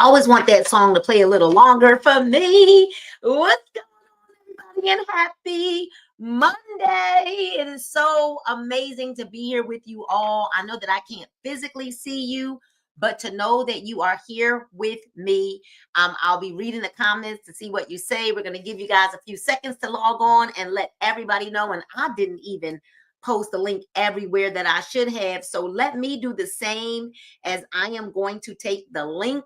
always want that song to play a little longer for me. What's going on, everybody? And happy Monday. It is so amazing to be here with you all. I know that I can't physically see you, but to know that you are here with me. I'll be reading the comments to see what you say. We're going to give you guys a few seconds to log on and let everybody know. And I didn't even post the link everywhere that I should have. So let me do the same, as I am going to take the link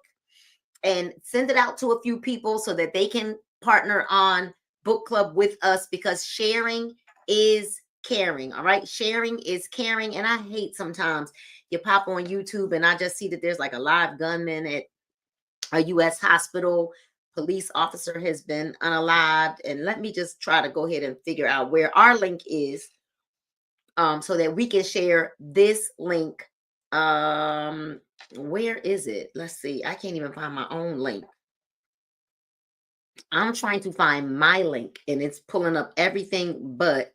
and send it out to a few people so that they can partner on book club with us, because sharing is caring. All right. Sharing is caring. And I hate sometimes you pop on YouTube and I just see that there's like a live gunman at a U.S. hospital. Police officer has been unalived. And let me just try to go ahead and figure out where our link is, so that we can share this link. Where is it? Let's see. I can't even find my own link. I'm trying to find my link and it's pulling up everything but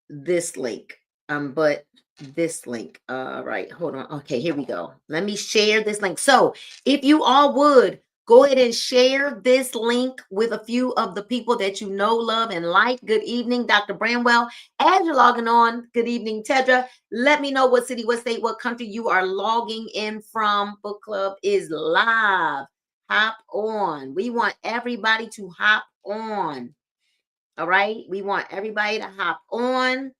this link. But this link. Right. Hold on. Okay, here we go. Let me share this link. So if you all would go ahead and share this link with a few of the people that you know, love, and like. Good evening, Dr. Bramwell. As you're logging on, good evening, Tedra. Let me know what city, what state, what country you are logging in from. Book club is live. Hop on. We want everybody to hop on. All right. We want everybody to hop on.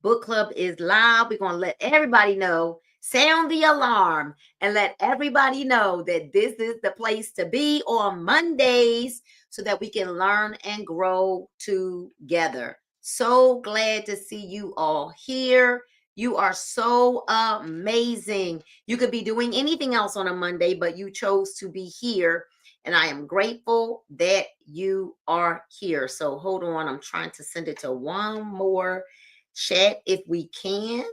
Book club is live. We're going to let everybody know, sound the alarm, and let everybody know that this is the place to be on Mondays so that we can learn and grow together. So glad to see you all here. You are so amazing. You could be doing anything else on a Monday, but you chose to be here. And I am grateful that you are here. So hold on. I'm trying to send it to one more chat if we can.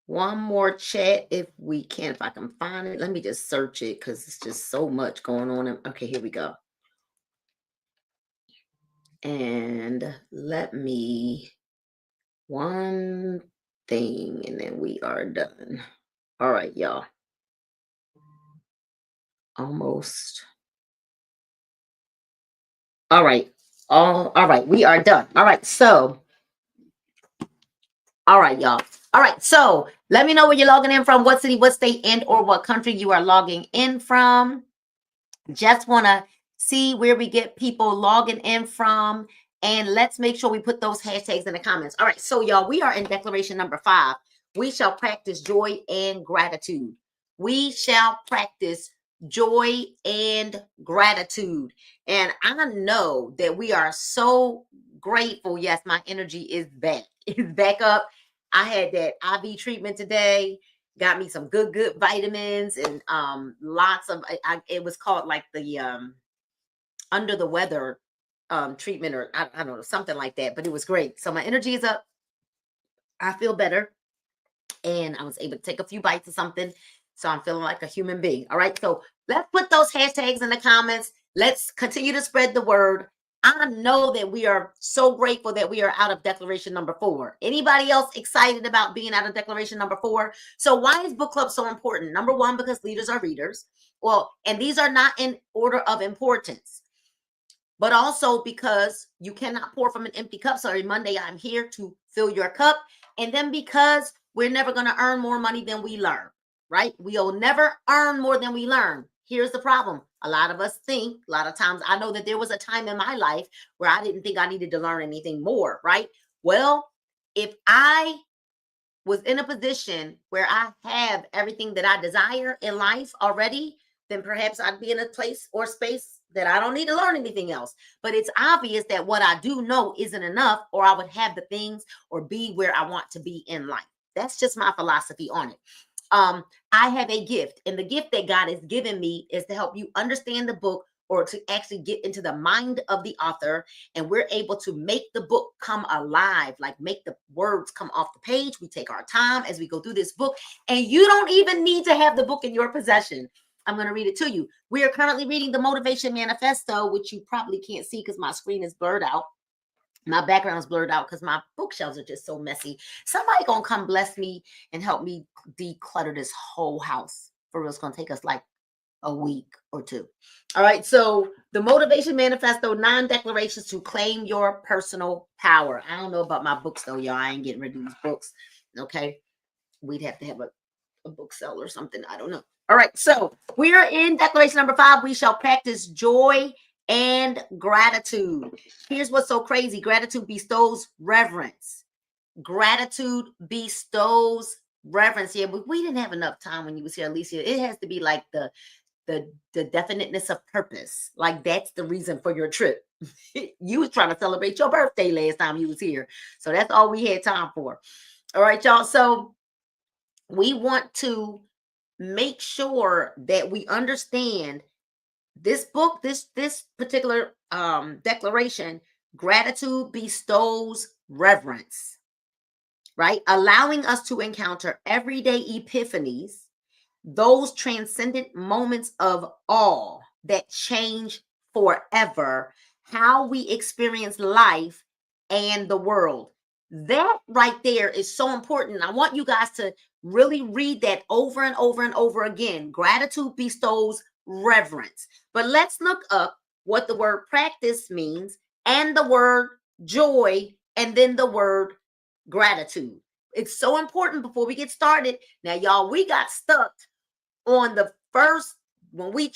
One more chat if we can, if I can find it. Let me just search it because it's just so much going on. Okay, here we go. And let me, one thing, and then we are done. All right, y'all. Almost. All right. All right. We are done. All right. So, all right, y'all. All right. So let me know where you're logging in from, what city, what state, and or what country you are logging in from. Just want to see where we get people logging in from. And let's make sure we put those hashtags in the comments. All right. So, y'all, we are in declaration number 5. We shall practice joy and gratitude. We shall practice joy and gratitude. And I know that we are so grateful. Yes, my energy is back. It's back up. I had that IV treatment today. Got me some good vitamins and lots of, it was called like the under the weather treatment, or I don't know, something like that, but it was great. So my energy is up. I feel better. And I was able to take a few bites of something. So I'm feeling like a human being. All right. So let's put those hashtags in the comments. Let's continue to spread the word. I know that we are so grateful that we are out of declaration number 4. Anybody else excited about being out of declaration number 4? So why is book club so important? Number 1, because leaders are readers. Well, and these are not in order of importance, but also because you cannot pour from an empty cup. So every Monday I'm here to fill your cup. And then because we're never going to earn more money than we learn, right? We'll never earn more than we learn. Here's the problem. A lot of us think, a lot of times, I know that there was a time in my life where I didn't think I needed to learn anything more, right? Well, if I was in a position where I have everything that I desire in life already, then perhaps I'd be in a place or space that I don't need to learn anything else. But it's obvious that what I do know isn't enough, or I would have the things or be where I want to be in life. That's just my philosophy on it. I have a gift, and the gift that God has given me is to help you understand the book, or to actually get into the mind of the author, and we're able to make the book come alive, like make the words come off the page. We take our time as we go through this book, and you don't even need to have the book in your possession. I'm going to read it to you. We are currently reading the Motivation Manifesto, which you probably can't see because my screen is blurred out. My background's blurred out because my bookshelves are just so messy. Somebody gonna come bless me and help me declutter this whole house. For real, it's gonna take us like a week or two. All right, so the Motivation Manifesto, 9 declarations to claim your personal power. I don't know about my books though, y'all. I ain't getting rid of these books. Okay, we'd have to have a book sale or something. I don't know. All right, so we are in declaration number 5. We shall practice joy and gratitude. Here's what's so crazy. Gratitude bestows reverence. Gratitude bestows reverence. Yeah, but we didn't have enough time when you was here, Alicia. It has to be like the definiteness of purpose. Like that's the reason for your trip. You was trying to celebrate your birthday last time you was here. So that's all we had time for. All right, y'all. So we want to make sure that we understand this book, this particular declaration. Gratitude bestows reverence, right? Allowing us to encounter everyday epiphanies, those transcendent moments of awe that change forever how we experience life and the world. That right there is so important. I want you guys to really read that over and over and over again. Gratitude bestows reverence. But let's look up what the word practice means and the word joy and then the word gratitude. It's so important before we get started. Now, y'all, we got stuck on the first, when we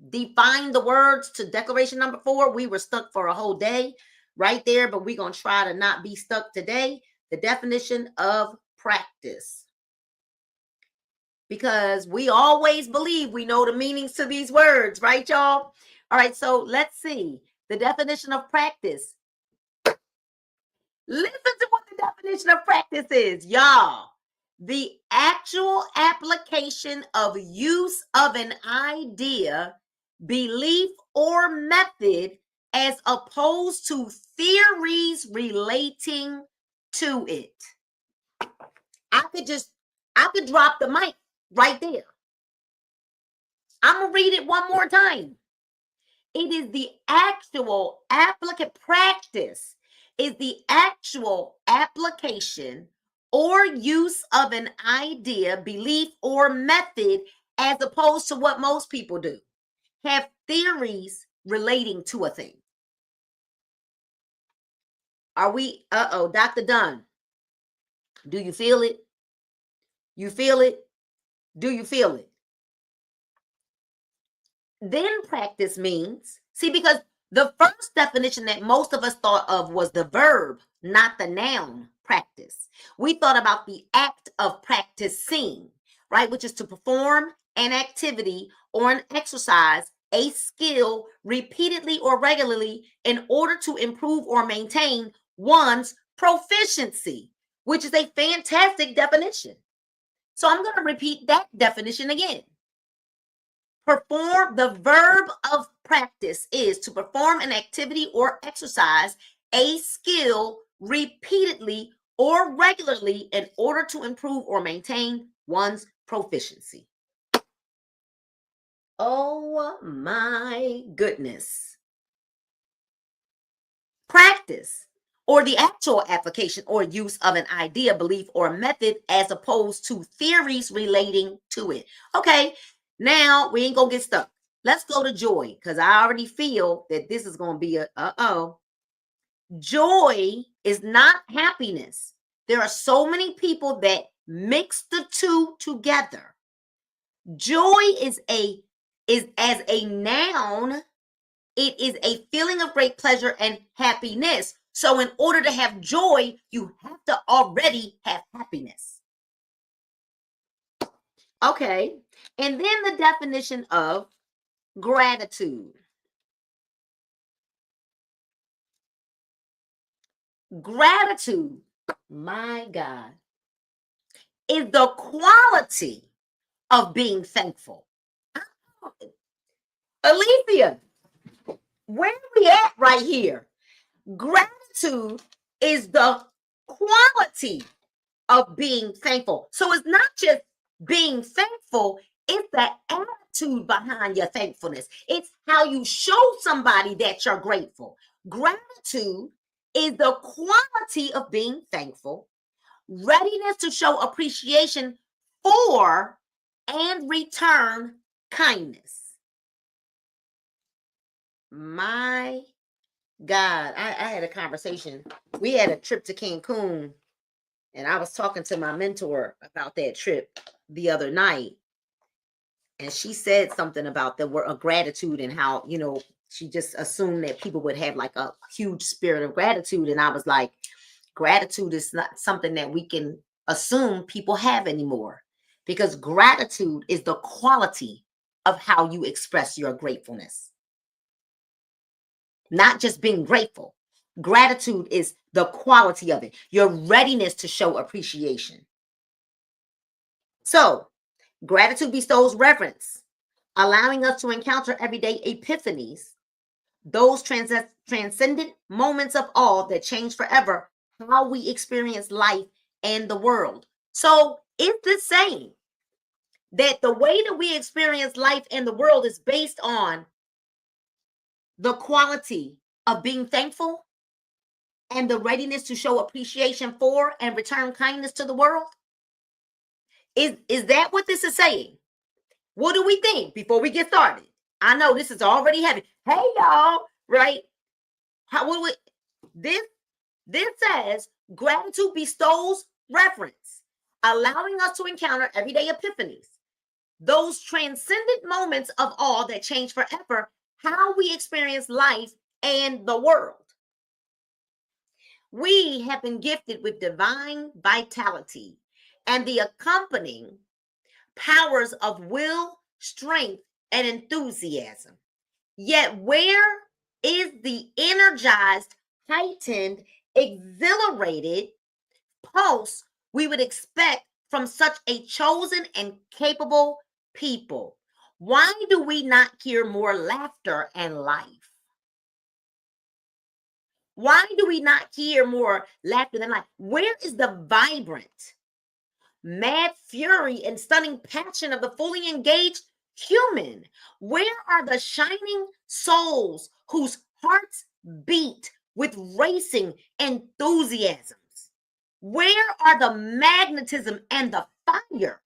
defined the words to declaration number 4, we were stuck for a whole day right there, but we're going to try to not be stuck today. The definition of practice. Because we always believe we know the meanings to these words, right, y'all? All right, so let's see. The definition of practice. Listen to what the definition of practice is, y'all. The actual application of use of an idea, belief, or method as opposed to theories relating to it. I could drop the mic right there. I'm going to read it one more time. It is the actual practice is the actual application or use of an idea, belief, or method as opposed to what most people do. Have theories relating to a thing. Are we, Dr. Dunn, do you feel it? You feel it? Do you feel it? Then practice means, see, because the first definition that most of us thought of was the verb, not the noun practice. We thought about the act of practicing, right? Which is to perform an activity or an exercise, a skill repeatedly or regularly in order to improve or maintain one's proficiency, which is a fantastic definition. So I'm going to repeat that definition again. Perform, the verb of practice is to perform an activity or exercise, a skill repeatedly or regularly in order to improve or maintain one's proficiency. Oh my goodness. Practice, or the actual application or use of an idea, belief, or method as opposed to theories relating to it. Okay. Now, we ain't going to get stuck. Let's go to joy, because I already feel that this is going to be a Joy is not happiness. There are so many people that mix the two together. Joy is as a noun, it is a feeling of great pleasure and happiness. So in order to have joy, you have to already have happiness. Okay. And then the definition of gratitude. Gratitude, my God, is the quality of being thankful. Alicia, where are we at right here? Gratitude is the quality of being thankful. So it's not just being thankful, it's the attitude behind your thankfulness. It's how you show somebody that you're grateful. Gratitude is the quality of being thankful, readiness to show appreciation for and return kindness. My God, I had a conversation. We had a trip to Cancun, and I was talking to my mentor about that trip the other night. And she said something about the word of gratitude and how, she just assumed that people would have like a huge spirit of gratitude. And I was like, gratitude is not something that we can assume people have anymore, because gratitude is the quality of how you express your gratefulness, not just being grateful. Gratitude is the quality of it, your readiness to show appreciation. So, gratitude bestows reverence, allowing us to encounter everyday epiphanies, those transcendent moments of awe that change forever how we experience life and the world. So, it's the same that the way that we experience life and the world is based on the quality of being thankful and the readiness to show appreciation for and return kindness to the world. Is that what this is saying? What do we think before we get started? I know this is already heavy. Hey y'all, right? How would we, this says gratitude bestows reverence, allowing us to encounter everyday epiphanies, those transcendent moments of awe that change forever how we experience life and the world. We have been gifted with divine vitality and the accompanying powers of will, strength, and enthusiasm. Yet, where is the energized, heightened, exhilarated pulse we would expect from such a chosen and capable people? Why do we not hear more laughter and life? Why do we not hear more laughter than life? Where is the vibrant, mad fury and stunning passion of the fully engaged human? Where are the shining souls whose hearts beat with racing enthusiasms? Where are the magnetism and the fire?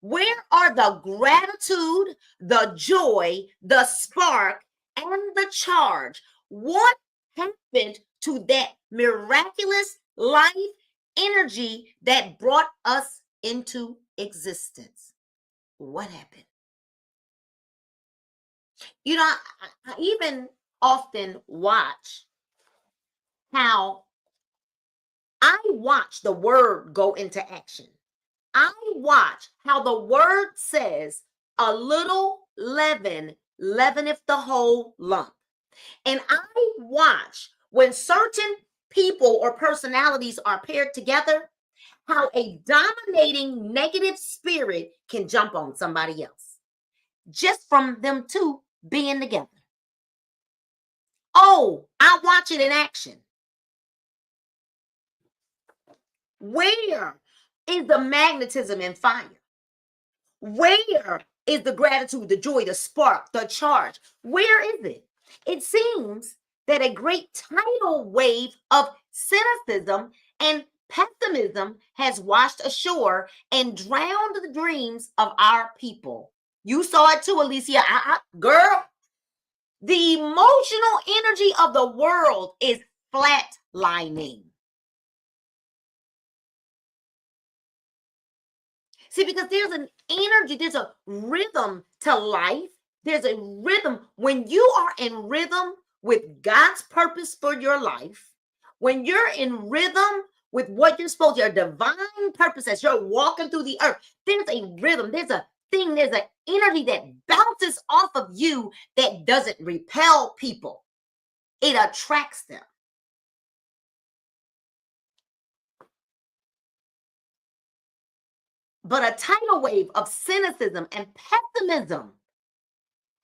Where are the gratitude, the joy, the spark, and the charge? What happened to that miraculous life energy that brought us into existence? What happened? I even often watch how I watch the word go into action. I watch how the word says, a little leaven leaveneth the whole lump. And I watch when certain people or personalities are paired together, how a dominating negative spirit can jump on somebody else just from them two being together. Oh, I watch it in action. Where is the magnetism and fire? Where is the gratitude, the joy, the spark, the charge? Where is it? It seems that a great tidal wave of cynicism and pessimism has washed ashore and drowned the dreams of our people. You saw it too, Alicia. Girl, the emotional energy of the world is flatlining. See, because there's an energy, there's a rhythm to life. There's a rhythm. When you are in rhythm with God's purpose for your life, when you're in rhythm with what you're supposed to, your divine purpose as you're walking through the earth, there's a rhythm, there's a thing, there's an energy that bounces off of you that doesn't repel people. It attracts them. But a tidal wave of cynicism and pessimism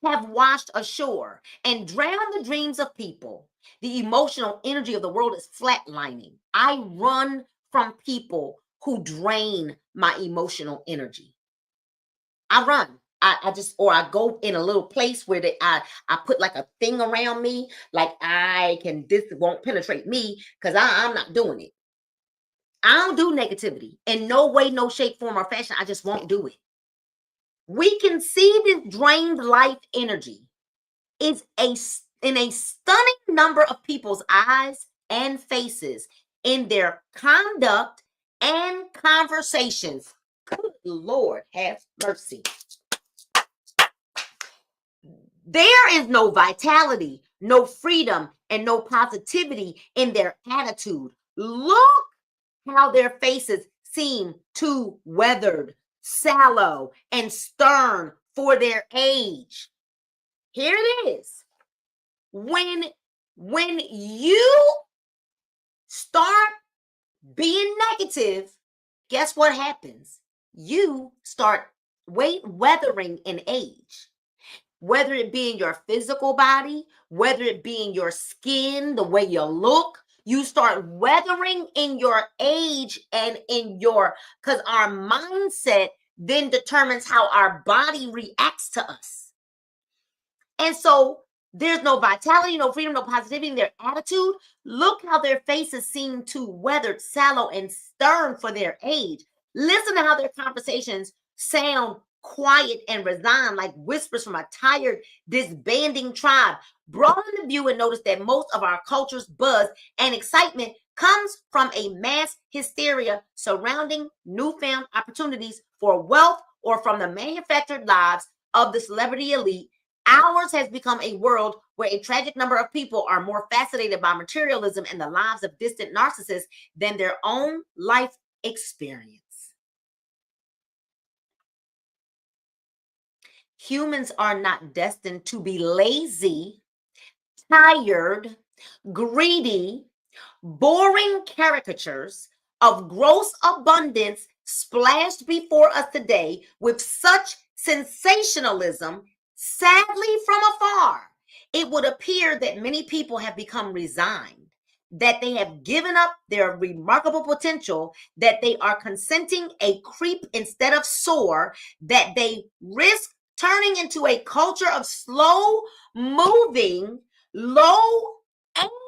have washed ashore and drowned the dreams of people. The emotional energy of the world is flatlining. I run from people who drain my emotional energy. I run. I just, or I go in a little place where I put like a thing around me, like this won't penetrate me because I'm not doing it. I don't do negativity in no way, no shape, form, or fashion. I just won't do it. We can see this drained life energy is in a stunning number of people's eyes and faces in their conduct and conversations. Good Lord, have mercy. There is no vitality, no freedom, and no positivity in their attitude. Look how their faces seem too weathered, sallow, and stern for their age. Here it is. When you start being negative, guess what happens? You start weathering in age. Whether it be in your physical body, whether it be in your skin, the way you look, you start weathering in your age and in your, because our mindset then determines how our body reacts to us. And so there's no vitality, no freedom, no positivity in their attitude. Look how their faces seem too weathered, sallow, and stern for their age. Listen to how their conversations sound quiet and resigned, like whispers from a tired, disbanding tribe. Broaden the view and notice that most of our culture's buzz and excitement comes from a mass hysteria surrounding newfound opportunities for wealth or from the manufactured lives of the celebrity elite. Ours has become a world where a tragic number of people are more fascinated by materialism and the lives of distant narcissists than their own life experience. Humans are not destined to be lazy, tired, greedy, boring caricatures of gross abundance splashed before us today with such sensationalism. Sadly, from afar, it would appear that many people have become resigned, that they have given up their remarkable potential, that they are consenting a creep instead of soar, that they risk turning into a culture of slow moving, low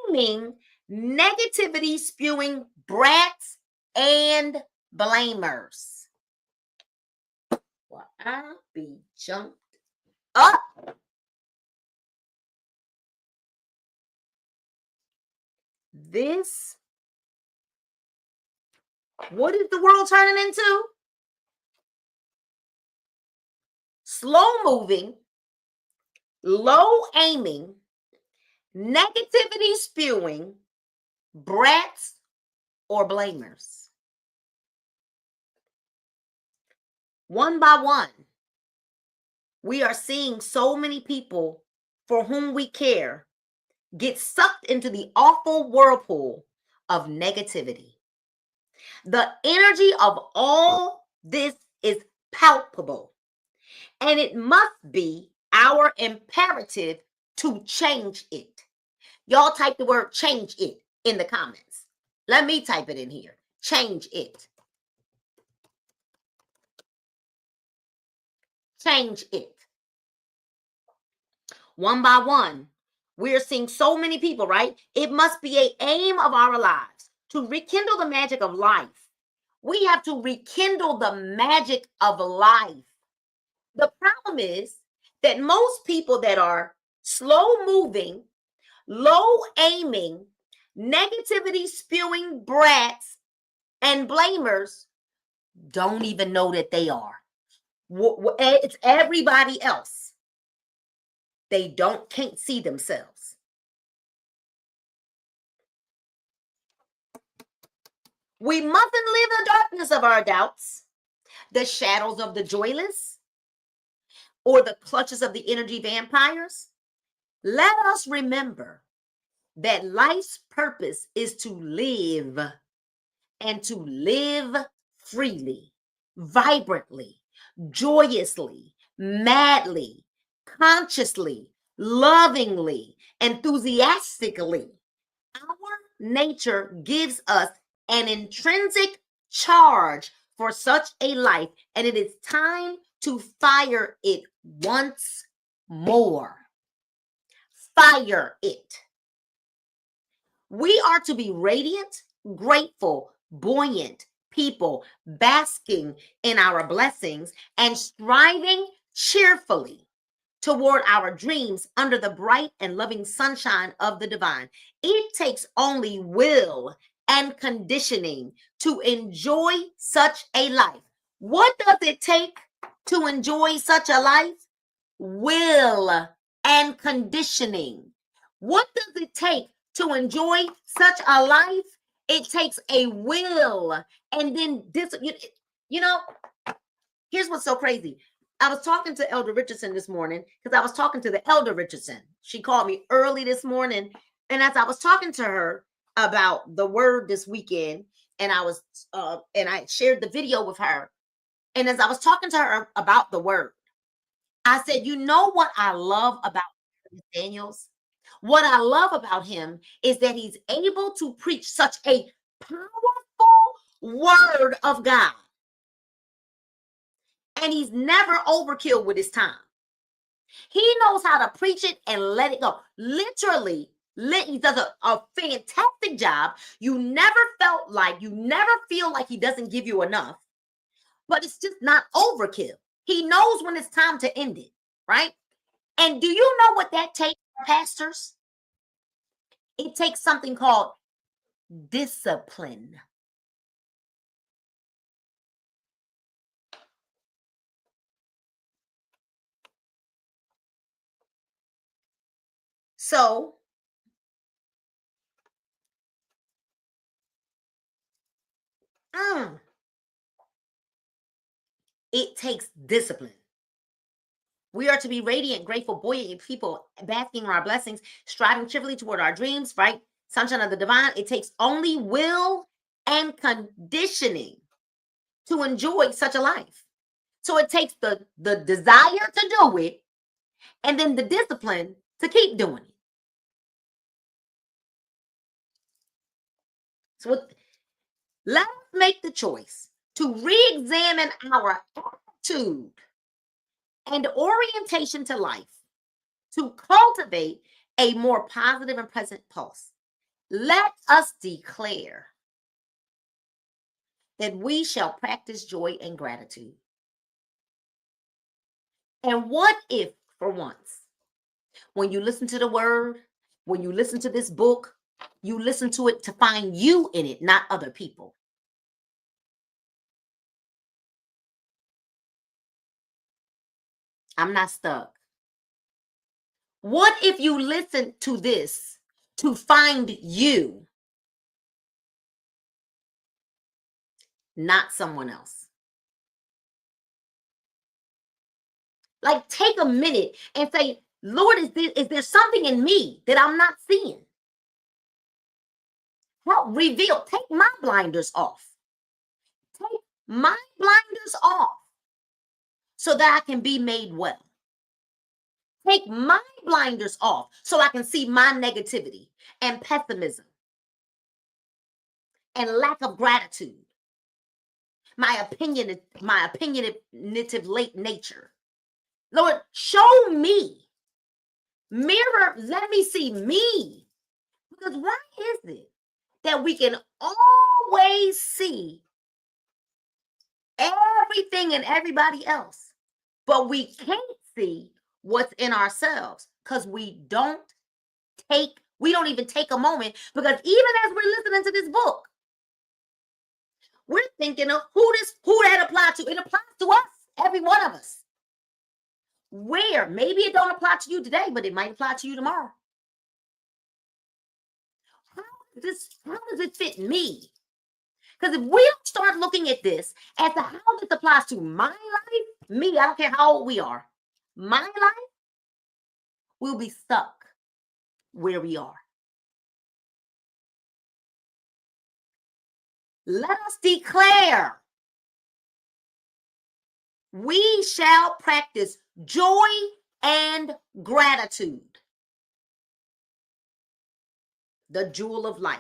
aiming, negativity spewing brats and blamers. Well, I'll be jumped up. This, what is the world turning into? Slow moving, low aiming, negativity spewing brats or blamers. One by one, we are seeing so many people for whom we care get sucked into the awful whirlpool of negativity. The energy of all this is palpable, and it must be our imperative to change it. Y'all type the word change it in the comments. Let me type it in here. Change it. Change it. One by one, we're seeing so many people, right? It must be an aim of our lives to rekindle the magic of life. We have to rekindle the magic of life. The problem is that most people that are slow moving, low aiming, negativity spewing brats and blamers don't even know that they are. It's everybody else. They can't see themselves. We mustn't live in the darkness of our doubts, the shadows of the joyless, or the clutches of the energy vampires. Let us remember that life's purpose is to live, and to live freely, vibrantly, joyously, madly, consciously, lovingly, enthusiastically. Our nature gives us an intrinsic charge for such a life, and it is time to fire it once more. Fire it. We are to be radiant, grateful, buoyant people, basking in our blessings and striving cheerfully toward our dreams under the bright and loving sunshine of the divine. It takes only will and conditioning to enjoy such a life. What does it take to enjoy such a life? Will and conditioning. What does it take to enjoy such a life? It takes a will. And then this, you know, here's what's so crazy. I was talking to Elder Richardson this morning because I was talking to the Elder Richardson. She called me early this morning. And as I was talking to her about the word this weekend, and I shared the video with her. And as I was talking to her about the word, I said, you know what I love about Daniels? What I love about him is that he's able to preach such a powerful word of God. And he's never overkill with his time. He knows how to preach it and let it go. Literally, he does a fantastic job. You never feel like he doesn't give you enough, but it's just not overkill. He knows when it's time to end it, right? And do you know what that takes, pastors? It takes something called discipline. So, it takes discipline. We are to be radiant, grateful, buoyant people, basking in our blessings, striving cheerfully toward our dreams, right? Sunshine of the divine. It takes only will and conditioning to enjoy such a life. So it takes the desire to do it and then the discipline to keep doing it. So let us make the choice to re-examine our attitude and orientation to life to cultivate a more positive and present pulse. Let us declare that we shall practice joy and gratitude. And what if, for once, when you listen to the word, when you listen to this book, you listen to it to find you in it, not other people? I'm not stuck. What if you listen to this to find you, not someone else? Like, take a minute and say, Lord, is there something in me that I'm not seeing? Help reveal. Take my blinders off. Take my blinders off so that I can be made well. Take my blinders off so I can see my negativity and pessimism and lack of gratitude, my opinionative late nature. Lord, show me. Mirror, let me see me. Because why is it that we can always see everything and everybody else, but we can't see what's in ourselves because we don't even take a moment? Because even as we're listening to this book, we're thinking of who that applies to. It applies to us, every one of us. Where maybe it don't apply to you today, but it might apply to you tomorrow. How does it fit me? Because if we don't start looking at this as to how this applies to my life, me, I don't care how old we are, my life, we'll be stuck where we are. Let us declare we shall practice joy and gratitude, the jewel of life.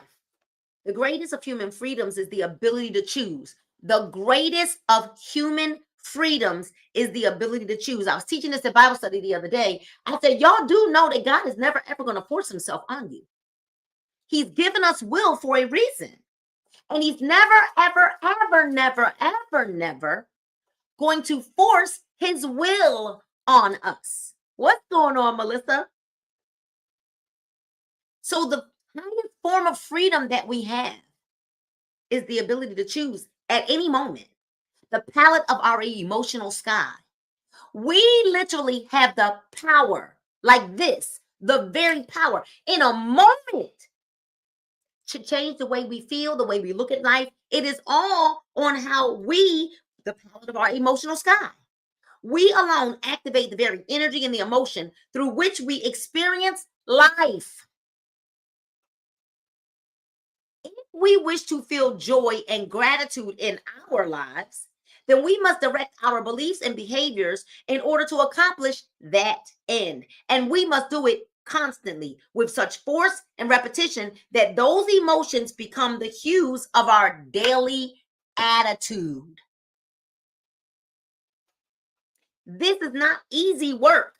The greatest of human freedoms is the ability to choose. The greatest of human freedoms is the ability to choose. I was teaching this at Bible study the other day. I said, y'all do know that God is never ever going to force himself on you. He's given us will for a reason. And he's never, ever, ever, never, ever, never going to force his will on us. What's going on, Melissa? So the highest form of freedom that we have is the ability to choose at any moment the palette of our emotional sky. We literally have the power, like this, the very power in a moment to change the way we feel, the way we look at life. It is all on how we, the palette of our emotional sky. We alone activate the very energy and the emotion through which we experience life. If we wish to feel joy and gratitude in our lives, then we must direct our beliefs and behaviors in order to accomplish that end. And we must do it constantly with such force and repetition that those emotions become the hues of our daily attitude. This is not easy work,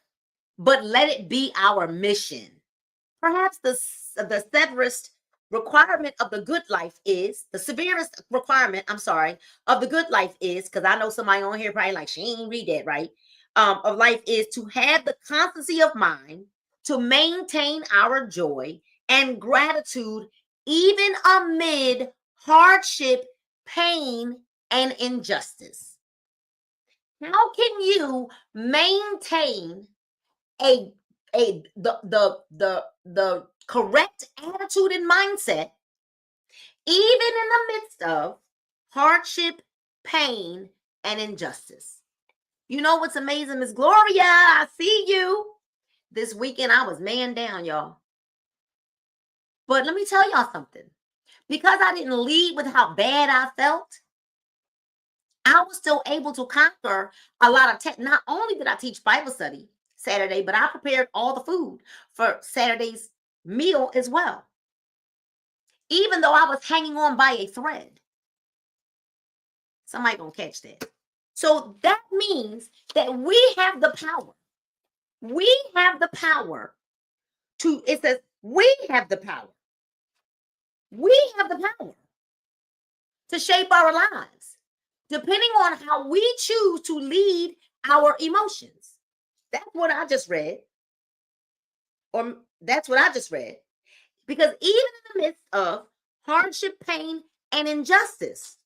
but let it be our mission. Perhaps the severest requirement of the good life is, the severest requirement, of the good life is, because I know somebody on here probably like, she ain't read that right, of life is to have the constancy of mind to maintain our joy and gratitude even amid hardship, pain, and injustice. How can you maintain the correct attitude and mindset even in the midst of hardship, pain, and injustice? You know what's amazing, Miss Gloria? I see you. This weekend I was man down, y'all. But let me tell y'all something. Because I didn't lead with how bad I felt, I was still able to conquer a lot of not only did I teach Bible study Saturday, but I prepared all the food for Saturday's meal as well. Even though I was hanging on by a thread. Somebody gonna catch that. So that means that we have the power. We have the power to, it says, we have the power. We have the power to shape our lives, depending on how we choose to lead our emotions. That's what I just read. Or that's what I just read. Because even in the midst of hardship, pain, and injustice,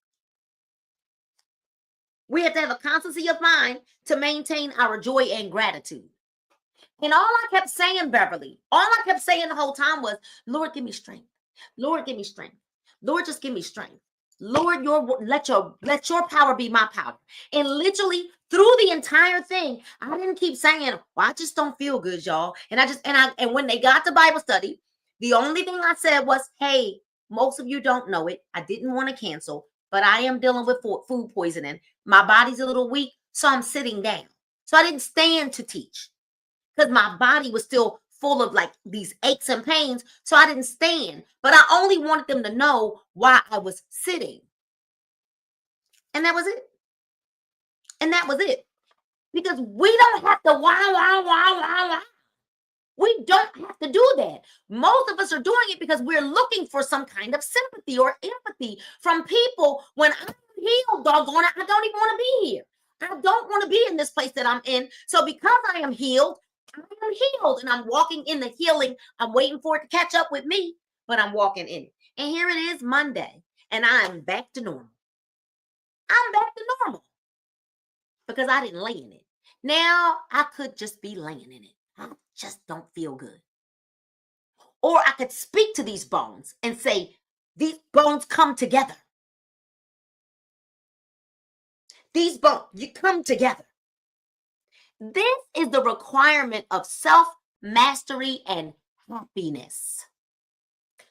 we have to have a constancy of mind to maintain our joy and gratitude. And all I kept saying, Beverly, all I kept saying the whole time was, Lord, give me strength. Lord, give me strength. Lord, just give me strength. Lord, let your power be my power. And literally through the entire thing, I didn't keep saying, well, I just don't feel good, y'all. And when they got to Bible study, the only thing I said was, hey, most of you don't know it. I didn't want to cancel, but I am dealing with food poisoning. My body's a little weak, so I'm sitting down. So I didn't stand to teach because my body was still full of like these aches and pains. So I didn't stand, but I only wanted them to know why I was sitting. And that was it. And that was it. Because we don't have to wow. We don't have to do that. Most of us are doing it because we're looking for some kind of sympathy or empathy from people. When I'm healed, doggone it, I don't even want to be here. I don't want to be in this place that I'm in. So because I am healed, and I'm walking in the healing. I'm waiting for it to catch up with me, but I'm walking in it. And here it is Monday, and I'm back to normal. I'm back to normal because I didn't lay in it. Now I could just be laying in it. I just don't feel good. Or I could speak to these bones and say, these bones come together. These bones, you come together. This is the requirement of self-mastery and happiness.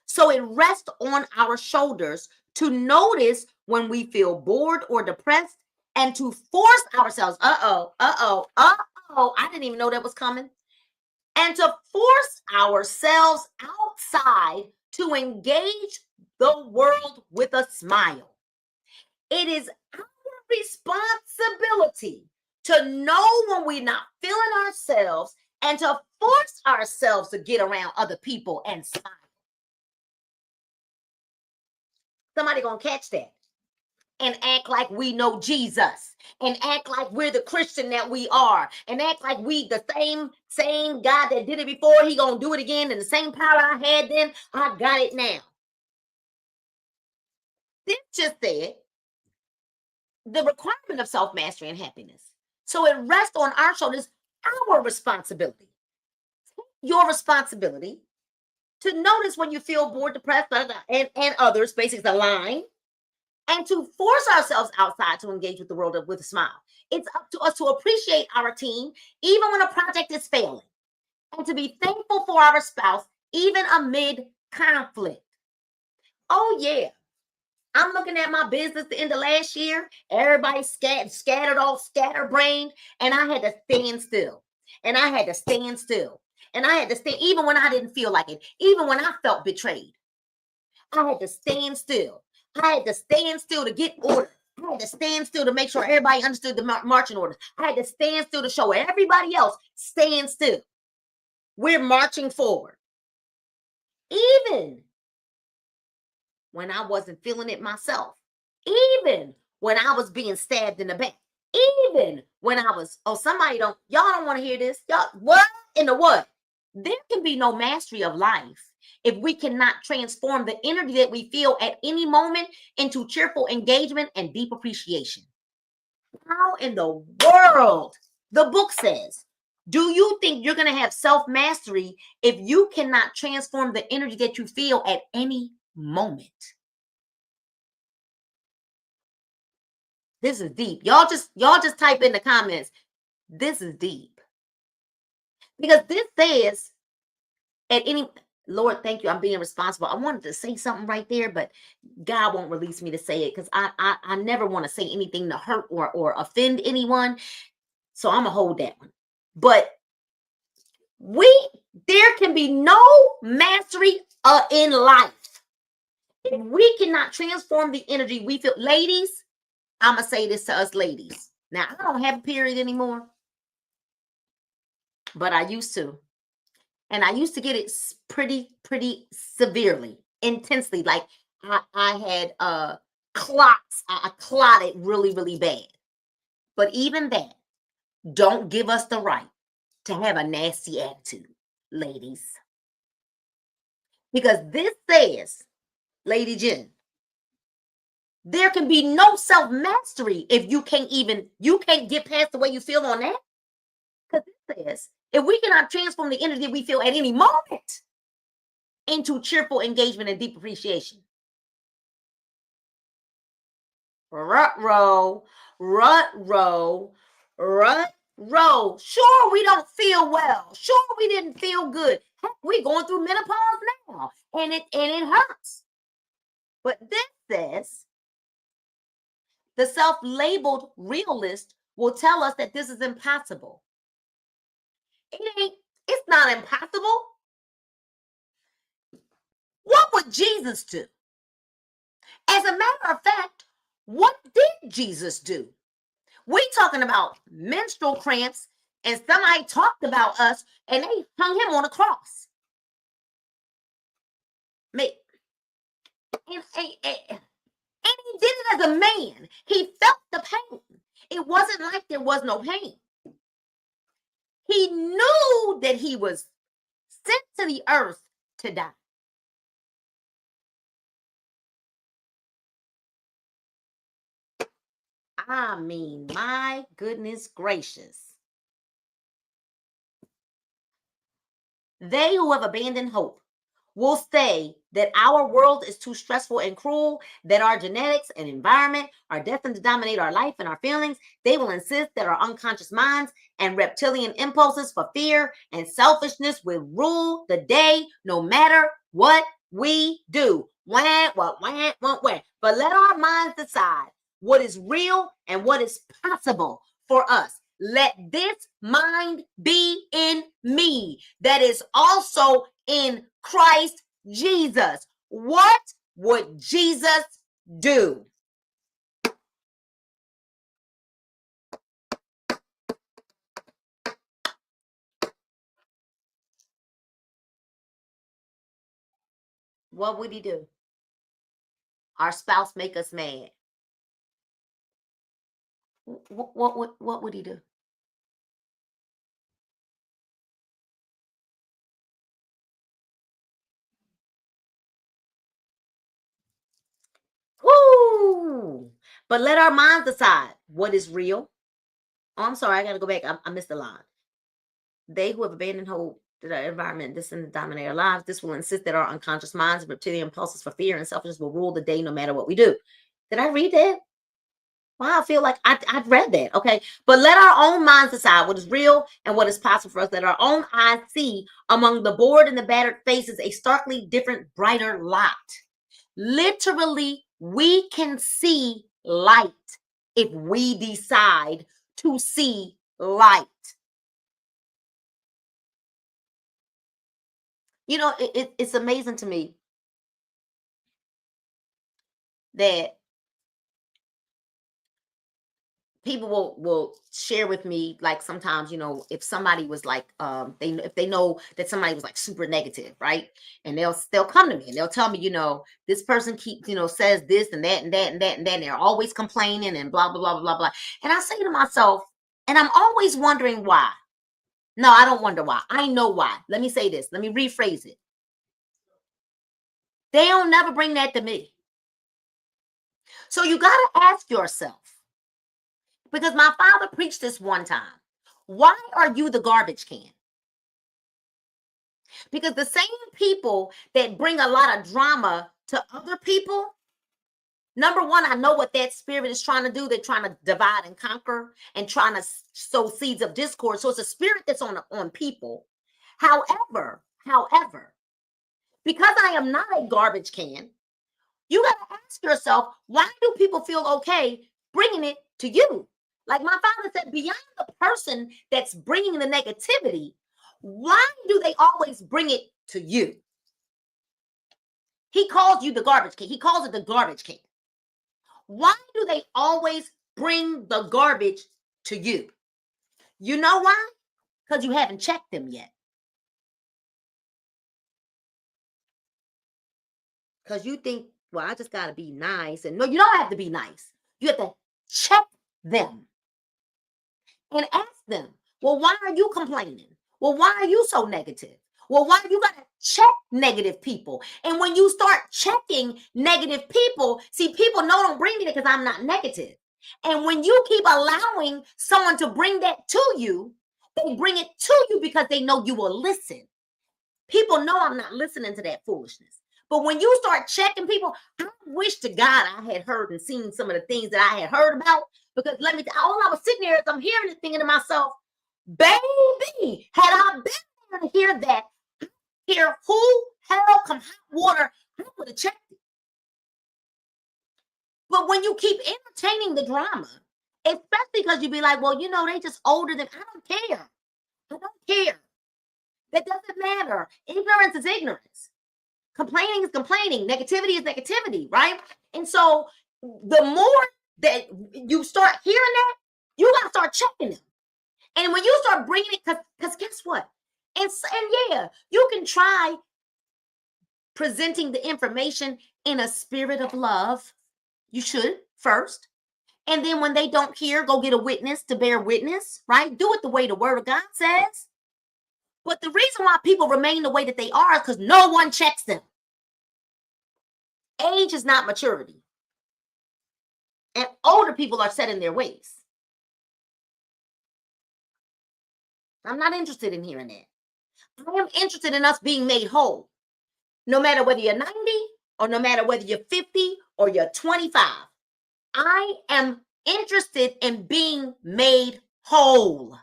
So it rests on our shoulders to notice when we feel bored or depressed and to force ourselves, I didn't even know that was coming. And to force ourselves outside to engage the world with a smile. It is our responsibility to know when we're not feeling ourselves and to force ourselves to get around other people and smile. Somebody gonna catch that and act like we know Jesus and act like we're the Christian that we are and act like we the same God that did it before, he gonna do it again, and the same power I had then, I got it now. This just said the requirement of self-mastery and happiness. So it rests on our shoulders, our responsibility. Your responsibility to notice when you feel bored, depressed, and others, basically align, and to force ourselves outside to engage with the world with a smile. It's up to us to appreciate our team, even when a project is failing, and to be thankful for our spouse, even amid conflict. Oh, yeah. I'm looking at my business at the end of last year. Everybody scattered off, scatterbrained, and I had to stand still. And I had to stand still. And I had to stand, even when I didn't feel like it, even when I felt betrayed. I had to stand still. I had to stand still to get order. I had to stand still to make sure everybody understood the marching orders. I had to stand still to show everybody else, stand still. We're marching forward. Even when I wasn't feeling it myself. Even when I was being stabbed in the back. Even when I was, y'all don't want to hear this. Y'all, what in the what? There can be no mastery of life if we cannot transform the energy that we feel at any moment into cheerful engagement and deep appreciation. How in the world? The book says, do you think you're going to have self-mastery if you cannot transform the energy that you feel at any moment? This is deep. Y'all just type in the comments. This is deep. Because this says at any, Lord, thank you. I'm being responsible. I wanted to say something right there, but God won't release me to say it because I never want to say anything to hurt or offend anyone. So I'm gonna hold that one. But there can be no mastery in life if we cannot transform the energy we feel. Ladies, I'm gonna say this to us ladies. Now, I don't have a period anymore, but I used to. And I used to get it pretty severely, intensely. Like I had clots. I clotted really bad. But even that don't give us the right to have a nasty attitude, ladies. Because this says, Lady Jen, there can be no self-mastery if you can't get past the way you feel on that. Because it says, if we cannot transform the energy we feel at any moment into cheerful engagement and deep appreciation. Rut row. Sure, we don't feel well. Sure, we didn't feel good. Heck, we're going through menopause now, and it hurts. But this says the self-labeled realist will tell us that this is impossible. It's not impossible. What would Jesus do? As a matter of fact, what did Jesus do? We talking about menstrual cramps, and somebody talked about us, and they hung him on a cross. And he did it as a man. He felt the pain. It wasn't like there was no pain. He knew that he was sent to the earth to die. I mean, my goodness gracious. They who have abandoned hope will say that our world is too stressful and cruel, that our genetics and environment are destined to dominate our life and our feelings. They will insist that our unconscious minds and reptilian impulses for fear and selfishness will rule the day no matter what we do. But let our minds decide what is real and what is possible for us. Let this mind be in me that is also in Christ Jesus. What would Jesus do? What would he do? Our spouse make us mad. What would he do? Woo! But let our minds decide what is real. Oh, I'm sorry, I gotta go back. I missed the line. They who have abandoned hope to their environment, this and dominate our lives. This will insist that our unconscious minds and reptilian impulses for fear and selfishness will rule the day no matter what we do. Did I read that? Wow, I feel like I've read that. Okay. But let our own minds decide what is real and what is possible for us. Let our own eyes see among the bored and the battered faces a starkly different, brighter light. Literally, we can see light if we decide to see light. You know, it's amazing to me that people will share with me, like, sometimes, if somebody was like, if they know that somebody was like super negative, right, and they'll come to me and they'll tell me, this person keeps, says this and that and that and that and that, and they're always complaining and blah blah blah blah blah, and I say to myself, and I'm always wondering why. No, I don't wonder why. I know why. Let me say this. Let me rephrase it. They don't never bring that to me. So you got to ask yourself, because my father preached this one time. Why are you the garbage can? Because the same people that bring a lot of drama to other people, number one, I know what that spirit is trying to do. They're trying to divide and conquer and trying to sow seeds of discord. So it's a spirit that's on people. However, because I am not a garbage can, you got to ask yourself, why do people feel okay bringing it to you? Like my father said, beyond the person that's bringing the negativity, why do they always bring it to you? He calls you the garbage can. He calls it the garbage can. Why do they always bring the garbage to you? You know why? Because you haven't checked them yet. Because you think, well, I just got to be nice. And no, you don't have to be nice. You have to check them and ask them, well, why are you complaining? Well, why are you so negative? Well, why you got to check negative people? And when you start checking negative people, see, people know don't bring me there because I'm not negative. And when you keep allowing someone to bring that to you, they bring it to you because they know you will listen. People know I'm not listening to that foolishness. But when you start checking people, I wish to God I had heard and seen some of the things that I had heard about. Because let me tell you, all I was sitting there as I'm hearing it, thinking to myself, baby, had I been there to hear that, hear who hell come hot water, I would have checked it. But when you keep entertaining the drama, especially because you be like, well, they just older than, I don't care. I don't care. That doesn't matter. Ignorance is ignorance. Complaining is complaining. Negativity is negativity, right? And so the more that you start hearing that, you got to start checking them. And when you start bringing it, because guess what? And yeah, you can try presenting the information in a spirit of love. You should first. And then when they don't hear, go get a witness to bear witness, right? Do it the way the word of God says. But the reason why people remain the way that they are is because no one checks them. Age is not maturity. And older people are set in their ways. I'm not interested in hearing that. I am interested in us being made whole. No matter whether you're 90 or no matter whether you're 50 or you're 25. I am interested in being made whole.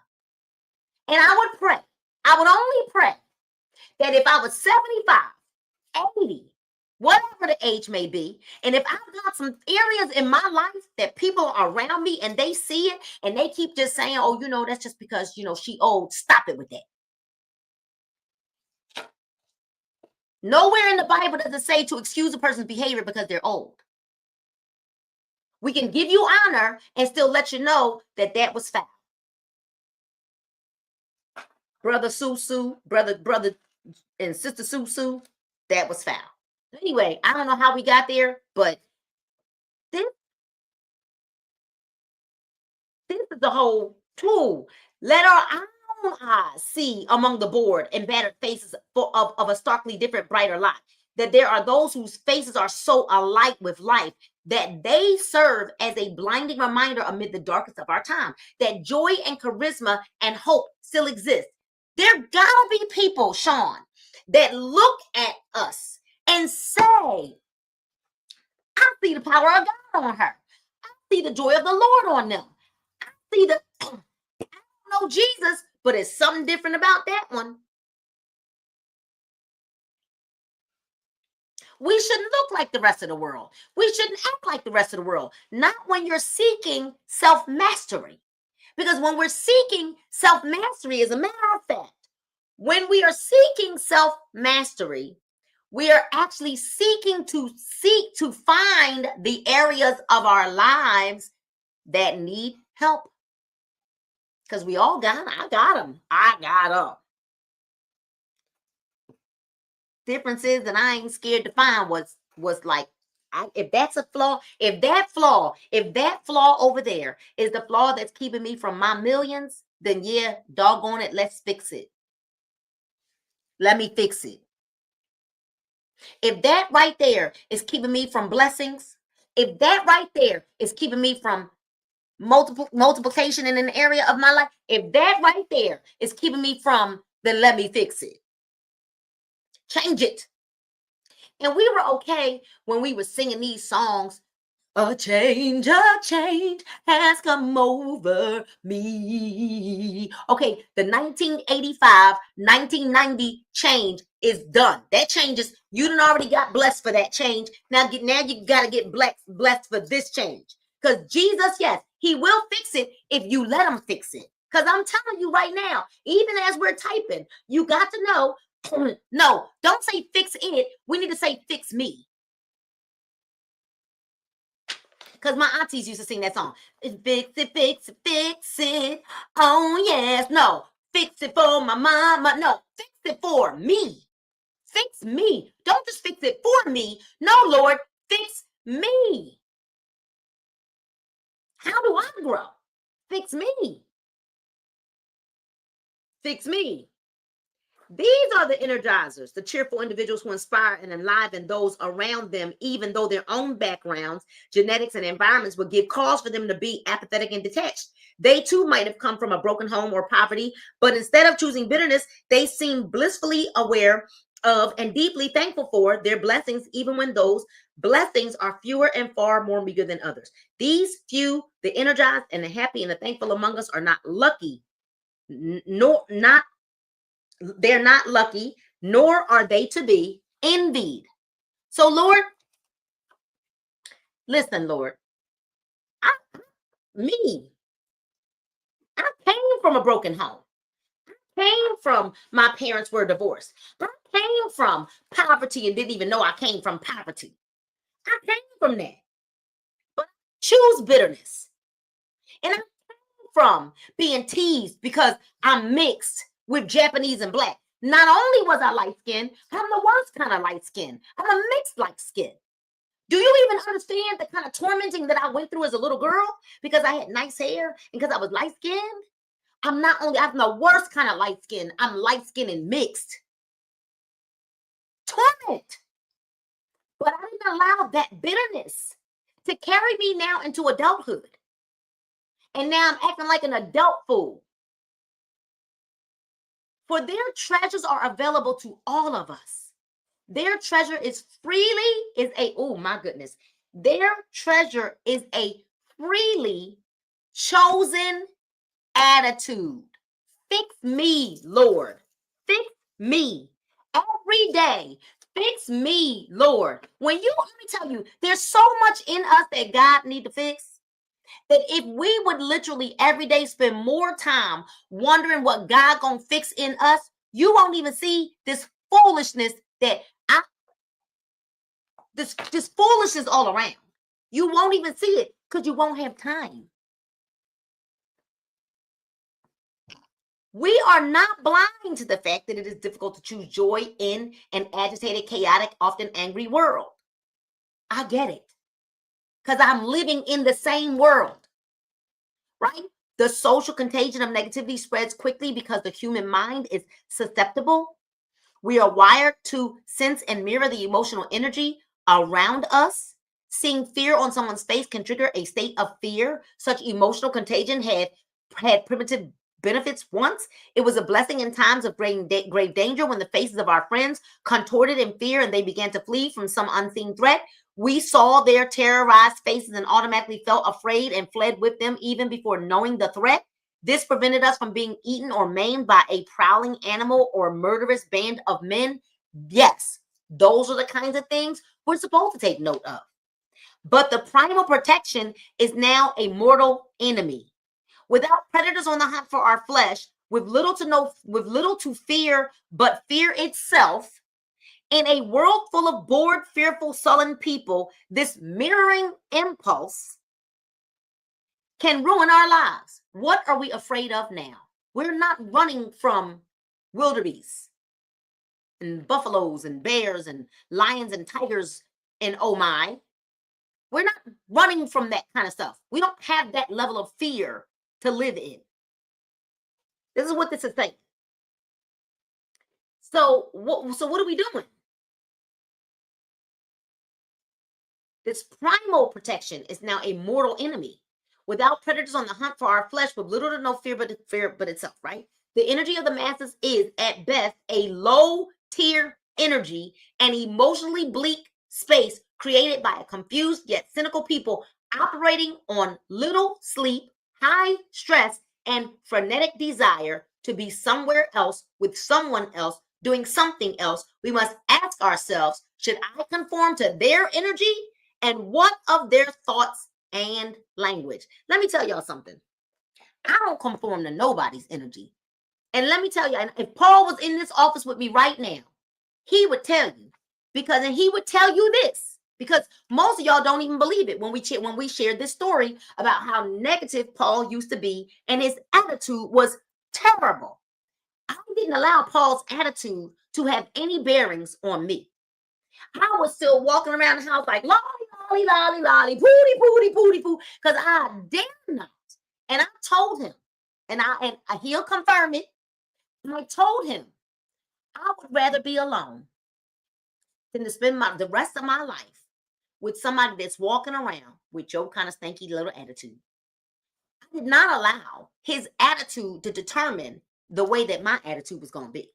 And I would pray, I would only pray that if I was 75, 80, whatever the age may be, and if I've got some areas in my life that people are around me and they see it and they keep just saying, oh, that's just because, she old, stop it with that. Nowhere in the Bible does it say to excuse a person's behavior because they're old. We can give you honor and still let you know that that was foul. Brother Susu, brother and sister Susu, that was foul. Anyway, I don't know how we got there, but this this is the whole tool. Let our own eyes see among the bored and battered faces of a starkly different, brighter light. That there are those whose faces are so alike with life that they serve as a blinding reminder amid the darkest of our time that joy and charisma and hope still exist. There gotta be people, Sean, that look at us and say, I see the power of God on her. I see the joy of the Lord on them. I see the, I don't know Jesus, but it's something different about that one. We shouldn't look like the rest of the world. We shouldn't act like the rest of the world. Not when you're seeking self-mastery. Because when we're seeking self-mastery, as a matter of fact, when we are seeking self-mastery, we are actually seeking to find the areas of our lives that need help. Because we all got them. I got them. I got them. Difference is that I ain't scared to find what's like, if that's a flaw, if that flaw over there is the flaw that's keeping me from my millions, then yeah, doggone it, let's fix it. Let me fix it. If that right there is keeping me from blessings, if that right there is keeping me from multiplication in an area of my life, if that right there is keeping me from, then let me fix it. Change it. And we were okay when we were singing these songs. A change has come over me. Okay, the 1985, 1990 change is done. That change is, you done already got blessed for that change. Now you got to get blessed for this change. Because Jesus, yes, he will fix it if you let him fix it. Because I'm telling you right now, even as we're typing, you got to know, no, don't say fix it. We need to say fix me. Because my aunties used to sing that song. Fix it, fix it, fix it. Oh, yes. No, fix it for my mama. No, fix it for me. Fix me. Don't just fix it for me. No, Lord, fix me. How do I grow? Fix me. Fix me. These are the energizers, the cheerful individuals who inspire and enliven those around them, even though their own backgrounds, genetics, and environments would give cause for them to be apathetic and detached. They too might have come from a broken home or poverty, but instead of choosing bitterness, they seem blissfully aware of and deeply thankful for their blessings, even when those blessings are fewer and far more meager than others. These few, the energized and the happy and the thankful among us, are not lucky, they're not lucky, nor are they to be envied. So, Lord, listen, Lord, I came from a broken home. I came from my parents were divorced. I came from poverty and didn't even know I came from poverty. I came from that. But I choose bitterness. And I came from being teased because I'm mixed with Japanese and black. Not only was I light skinned, I'm the worst kind of light skin. I'm a mixed light skin. Do you even understand the kind of tormenting that I went through as a little girl because I had nice hair and because I was light skinned? I'm the worst kind of light skin. I'm light skinned and mixed. Torment. But I didn't allow that bitterness to carry me now into adulthood. And now I'm acting like an adult fool. For their treasures are available to all of us. Their treasure oh my goodness. Their treasure is a freely chosen attitude. Fix me, Lord. Fix me every day. Fix me, Lord. Let me tell you, there's so much in us that God needs to fix, that if we would literally every day spend more time wondering what God gonna fix in us, you won't even see this foolishness this foolishness all around. You won't even see it because you won't have time. We are not blind to the fact that it is difficult to choose joy in an agitated, chaotic, often angry world. I get it, because I'm living in the same world, right? The social contagion of negativity spreads quickly because the human mind is susceptible. We are wired to sense and mirror the emotional energy around us. Seeing fear on someone's face can trigger a state of fear. Such emotional contagion had primitive benefits once. It was a blessing in times of grave danger, when the faces of our friends contorted in fear and they began to flee from some unseen threat. We saw their terrorized faces and automatically felt afraid and fled with them even before knowing the threat. This prevented us from being eaten or maimed by a prowling animal or murderous band of men. Yes, those are the kinds of things we're supposed to take note of. But the primal protection is now a mortal enemy. Without predators on the hunt for our flesh, with little to fear but fear itself, in a world full of bored, fearful, sullen people, this mirroring impulse can ruin our lives. What are we afraid of now? We're not running from wildebeest and buffaloes and bears and lions and tigers and oh my. We're not running from that kind of stuff. We don't have that level of fear to live in. This is what this is saying. So what are we doing? This primal protection is now a mortal enemy. Without predators on the hunt for our flesh, with little to no fear but itself, right? The energy of the masses is at best a low tier energy, an emotionally bleak space created by a confused yet cynical people operating on little sleep, high stress, and frenetic desire to be somewhere else with someone else doing something else. We must ask ourselves, should I conform to their energy? And what of their thoughts and language? Let me tell y'all something. I don't conform to nobody's energy. And let me tell you, if Paul was in this office with me right now, he would tell you, and he would tell you this, because most of y'all don't even believe it when we shared this story about how negative Paul used to be and his attitude was terrible. I didn't allow Paul's attitude to have any bearings on me. I was still walking around the house like lolly, lolly, lolly, lolly, pooty, pooty, pooty, poo, because I dare not. And I told him, and he'll confirm it. And I told him I would rather be alone than to spend the rest of my life with somebody that's walking around with your kind of stanky little attitude. I did not allow his attitude to determine the way that my attitude was going to be.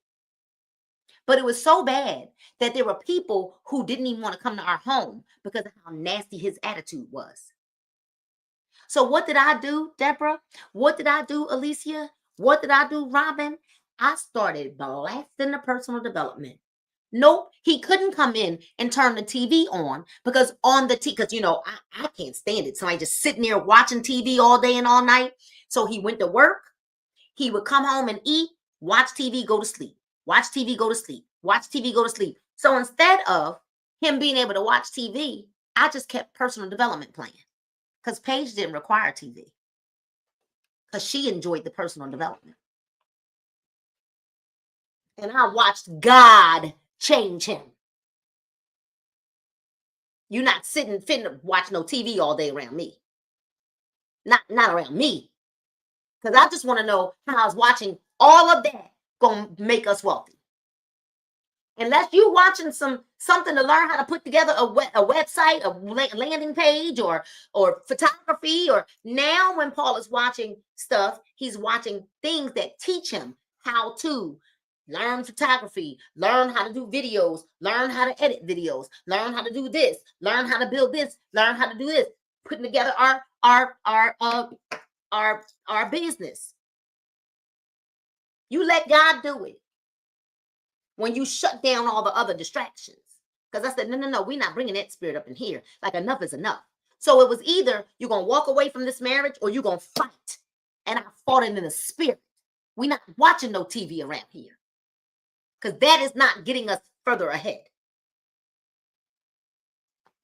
But it was so bad that there were people who didn't even want to come to our home because of how nasty his attitude was. So what did I do, Deborah? What did I do, Alicia? What did I do, Robin? I started blasting the personal development. Nope, he couldn't come in and turn the TV on because because I can't stand it. Somebody just sitting there watching TV all day and all night. So he went to work. He would come home and eat, watch TV, go to sleep. Watch TV, go to sleep. Watch TV, go to sleep. So instead of him being able to watch TV, I just kept personal development playing because Paige didn't require TV because she enjoyed the personal development. And I watched God change him. You're not sitting finna watch no TV all day around me. Not around me. Because I just want to know how is watching all of that going to make us wealthy. Unless you watching something to learn how to put together a website, a landing page, or photography, or now when Paul is watching stuff, he's watching things that teach him how to learn photography, learn how to do videos, learn how to edit videos, learn how to do this, learn how to build this, learn how to do this, putting together our business. You let God do it. When you shut down all the other distractions. Because I said, no, we're not bringing that spirit up in here. Like, enough is enough. So it was either you're going to walk away from this marriage or you're going to fight. And I fought it in the spirit. We're not watching no TV around here. Because that is not getting us further ahead.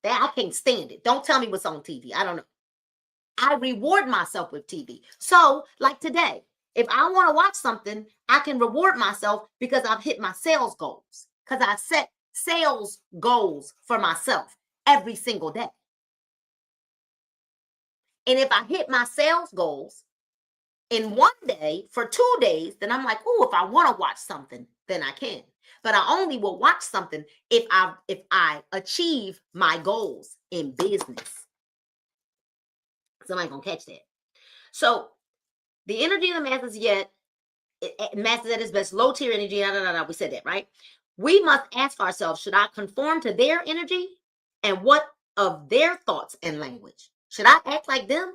That I can't stand it. Don't tell me what's on TV. I don't know. I reward myself with TV. So, like today, If I want to watch something, I can reward myself because I've hit my sales goals, because I set sales goals for myself every single day. And if I hit my sales goals in one day for 2 days, then I'm like, oh, if I want to watch something, then I can. But I only will watch something if I achieve my goals in business. Somebody gonna catch that. So the energy of the masses masses at its best, low tier energy. We said that, right? We must ask ourselves, should I conform to their energy? And what of their thoughts and language? Should I act like them?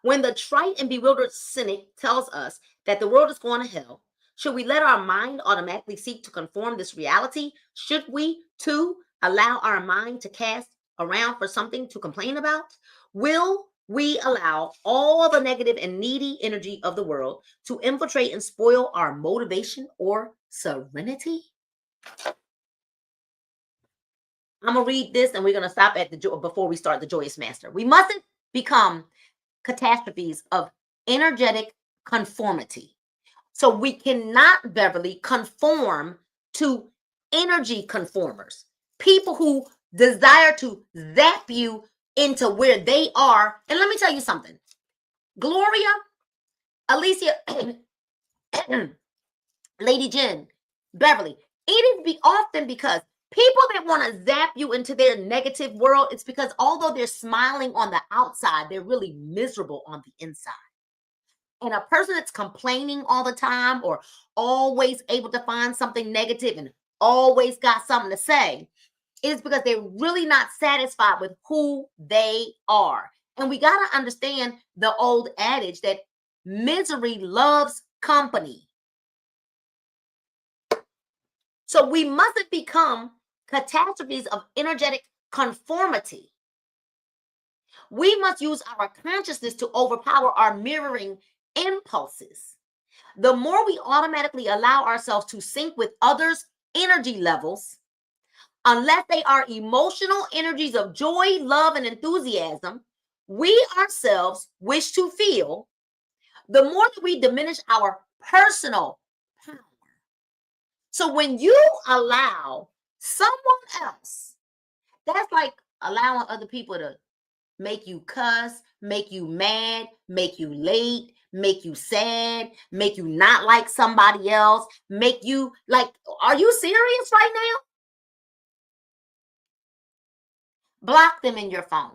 When the trite and bewildered cynic tells us that the world is going to hell, should we let our mind automatically seek to conform this reality? Should we, too, allow our mind to cast around for something to complain about? Will we allow all the negative and needy energy of the world to infiltrate and spoil our motivation or serenity? I'm going to read this and we're going to stop at before we start the Joyous Master. We mustn't become catastrophes of energetic conformity. So we cannot, Beverly, conform to energy conformers, people who desire to zap you into where they are. And let me tell you something, Gloria, Alicia, Lady Jen, Beverly, it is often because people that want to zap you into their negative world, it's because although they're smiling on the outside, they're really miserable on the inside. And a person that's complaining all the time or always able to find something negative and always got something to say is because they're really not satisfied with who they are. And we got to understand the old adage that misery loves company. So we mustn't become catastrophes of energetic conformity. We must use our consciousness to overpower our mirroring impulses. The more we automatically allow ourselves to sync with others' energy levels, unless they are emotional energies of joy, love, and enthusiasm we ourselves wish to feel, the more that we diminish our personal power. So when you allow someone else, that's like allowing other people to make you cuss, make you mad, make you late, make you sad, make you not like somebody else, make you like, are you serious right now? Block them in your phone.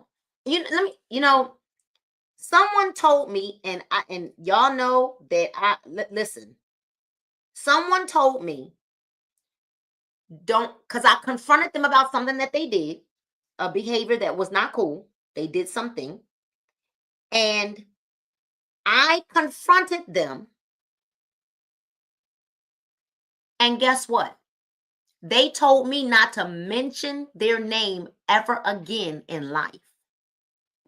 Someone told me, and y'all know that listen. Someone told me, because I confronted them about something that they did, a behavior that was not cool. They did something, and I confronted them. And guess what? They told me not to mention their name ever again in life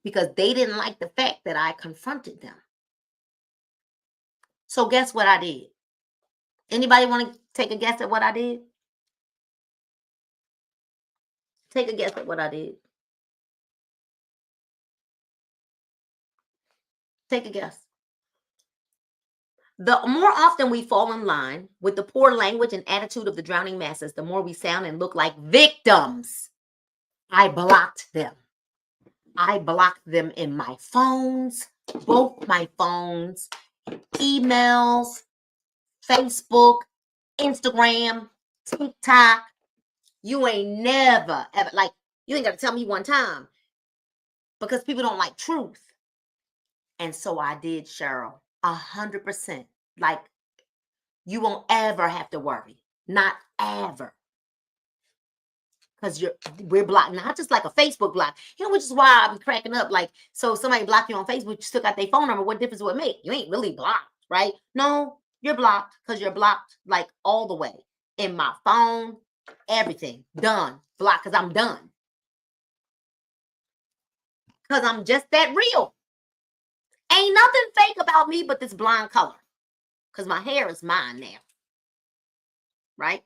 because they didn't like the fact that I confronted them. So guess what I did? Anybody want to take a guess at what I did? Take a guess at what I did. Take a guess. The more often we fall in line with the poor language and attitude of the drowning masses, the more we sound and look like victims. I blocked them. I blocked them in my phones, both my phones, emails, Facebook, Instagram, TikTok. You ain't never, ever, like, you ain't got to tell me one time because people don't like truth. And so I did, Cheryl, 100%. Like, you won't ever have to worry. Not ever. Because we're blocked, not just like a Facebook block, which is why I'm cracking up. Like, so somebody blocked you on Facebook, you still got their phone number. What difference would it make? You ain't really blocked, right? No, you're blocked because you're blocked like all the way in my phone, everything done, blocked because I'm done. Because I'm just that real. Ain't nothing fake about me but this blonde color. Because my hair is mine now. Right?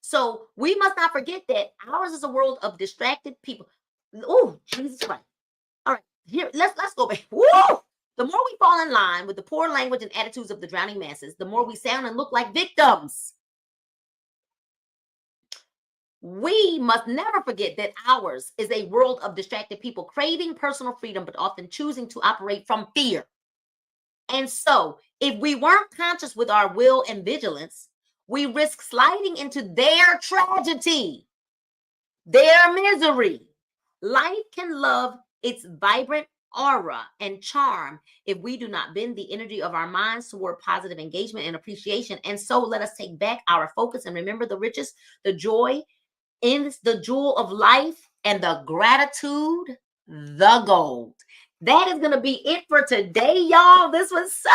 So we must not forget that ours is a world of distracted people. Oh, Jesus Christ. All right. Here, let's go back. Woo! The more we fall in line with the poor language and attitudes of the drowning masses, the more we sound and look like victims. We must never forget that ours is a world of distracted people craving personal freedom, but often choosing to operate from fear. And so, if we weren't conscious with our will and vigilance, we risk sliding into their tragedy, their misery. Life can love its vibrant aura and charm if we do not bend the energy of our minds toward positive engagement and appreciation. And so, let us take back our focus and remember the riches, the joy, in the jewel of life, and the gratitude, the gold. That is going to be it for today, y'all. This was so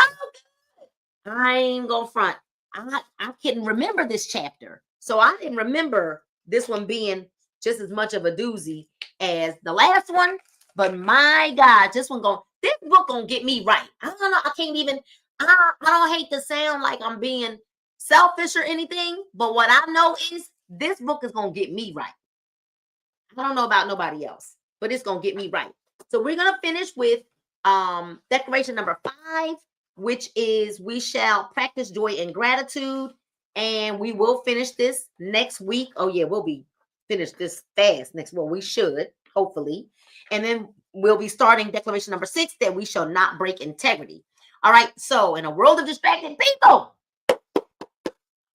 good. I ain't gonna front. I couldn't remember this chapter. So I didn't remember this one being just as much of a doozy as the last one. But my God, this book gonna get me right. I don't know. I can't even, I don't hate to sound like I'm being selfish or anything, but what I know is this book is gonna get me right. I don't know about nobody else, but it's gonna get me right. So we're gonna finish with declaration number 5, which is we shall practice joy and gratitude, and we will finish this next week. Oh yeah, we'll be finished this fast next. Well, we should hopefully, and then we'll be starting declaration number 6, that we shall not break integrity. All right. So in a world of distracted people.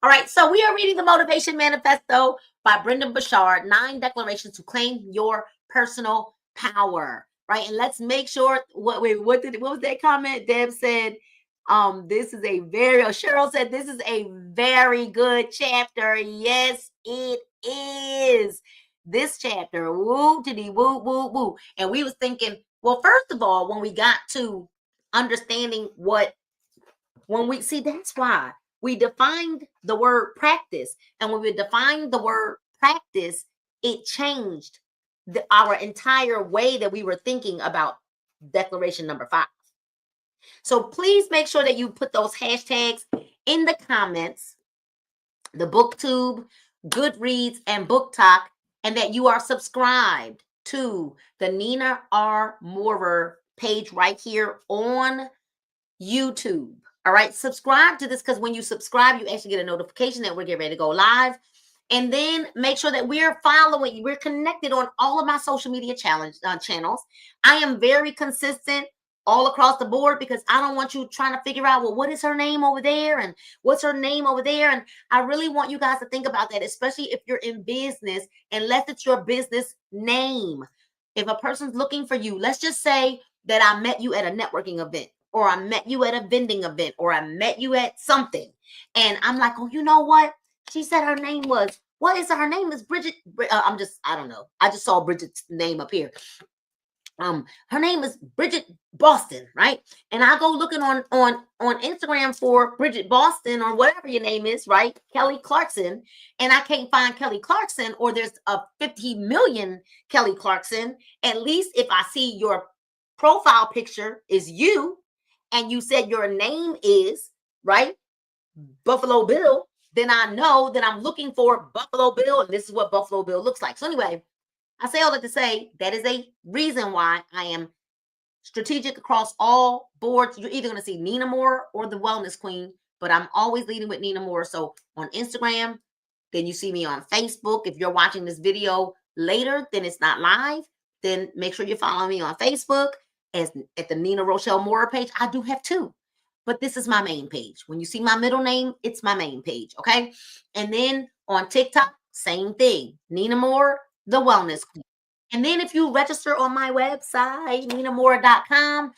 All right, so we are reading the Motivation Manifesto by BRENDON BURCHARD, 9 declarations to claim your personal power. Right, and let's make sure. What was that comment? Deb said, this is a very. Cheryl said this is a very good chapter. Yes, it is. This chapter, woo diddy woo woo woo. And we was thinking, well, first of all, when we got to understanding when we see, that's why we defined the word practice. And when we defined the word practice, it changed our entire way that we were thinking about declaration number 5. So please make sure that you put those hashtags in the comments, the BookTube, Goodreads, and Book Talk, and that you are subscribed to the Nina R. Moorer page right here on YouTube. All right, subscribe to this, because when you subscribe, you actually get a notification that we're getting ready to go live. And then make sure that we're connected on all of my social media channels. I am very consistent all across the board, because I don't want you trying to figure out, well, what is her name over there? And what's her name over there? And I really want you guys to think about that, especially if you're in business, unless it's your business name. If a person's looking for you, let's just say that I met you at a networking event, or I met you at a vending event, or I met you at something. And I'm like, oh, you know what? She said her name was, what is her name is Bridget. I don't know. I just saw Bridget's name up here. Her name is Bridget Boston, right? And I go looking on Instagram for Bridget Boston, or whatever your name is, right? Kelly Clarkson. And I can't find Kelly Clarkson, or there's a 50 million Kelly Clarkson. At least if I see your profile picture is you, and you said your name is, right, Buffalo Bill, then I know that I'm looking for Buffalo Bill, and this is what Buffalo Bill looks like. So anyway, I say all that to say that is a reason why I am strategic across all boards. You're either going to see Nina Moore or the Wellness Queen, but I'm always leading with Nina Moore. So on Instagram, then you see me on Facebook. If you're watching this video later, then it's not live, then make sure you're following me on Facebook at the Nina Rochelle Moore page. I do have 2. But this is my main page. When you see my middle name, it's my main page, okay? And then on TikTok, same thing. Nina Moore, the Wellness Queen. And then if you register on my website, ninamoore.com,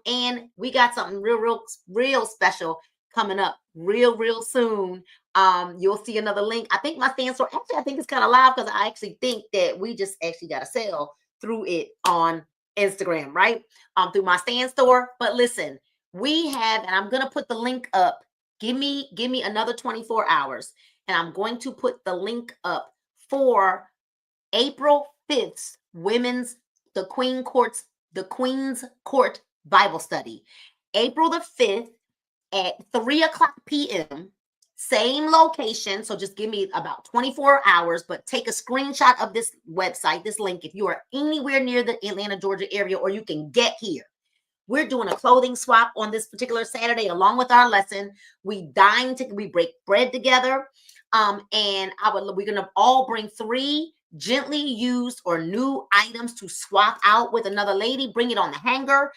and we got something real special coming up real soon. You'll see another link. I think my stand store, actually, I think it's kind of live, because I actually think that we just actually got a sale through it on Instagram, right? Through my stand store. But listen, we have, and I'm going to put the link up. Give me another 24 hours, and I'm going to put the link up for April 5th, the Queen's Court Bible Study. April the 5th at 3:00 p.m. Same location. So just give me about 24 hours, but take a screenshot of this website, this link, if you are anywhere near the Atlanta, Georgia area, or you can get here. We're doing a clothing swap on this particular Saturday along with our lesson. We break bread together. And we're gonna all bring 3 gently used or new items to swap out with another lady. Bring it on the hanger.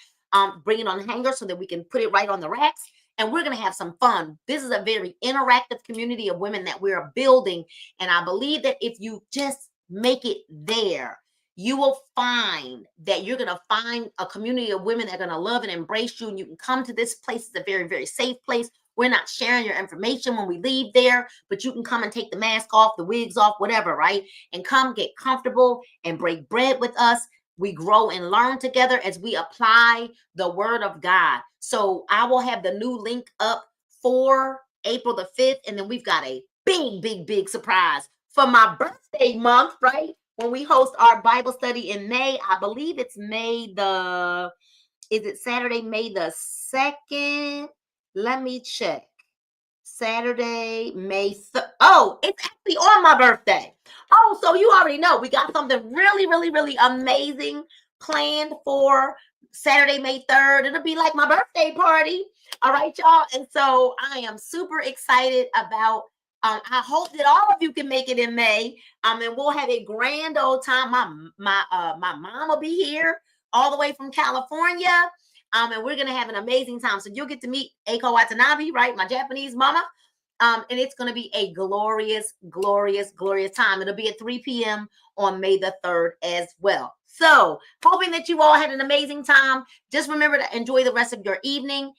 Bring it on the hanger so that we can put it right on the racks. And we're going to have some fun. This is a very interactive community of women that we're building. And I believe that if you just make it there, you will find that you're going to find a community of women that are going to love and embrace you. And you can come to this place. It's a very, very safe place. We're not sharing your information when we leave there, but you can come and take the mask off, the wigs off, whatever, right? And come get comfortable and break bread with us. We grow and learn together as we apply the word of God. So I will have the new link up for April the 5th. And then we've got a big, big, big surprise for my birthday month, right? When we host our Bible study in May. I believe it's Saturday, May the 2nd? Let me check. Saturday, May 3rd. Oh, it's actually on my birthday. Oh, so you already know we got something really, really, really amazing planned for Saturday, May 3rd. It'll be like my birthday party. All right, y'all. And so I am super excited about I hope that all of you can make it in May. And we'll have a grand old time. My mom will be here all the way from California. And we're going to have an amazing time. So you'll get to meet Eiko Watanabe, right? My Japanese mama. And it's going to be a glorious, glorious, glorious time. It'll be at 3 p.m. on May the 3rd as well. So hoping that you all had an amazing time. Just remember to enjoy the rest of your evening.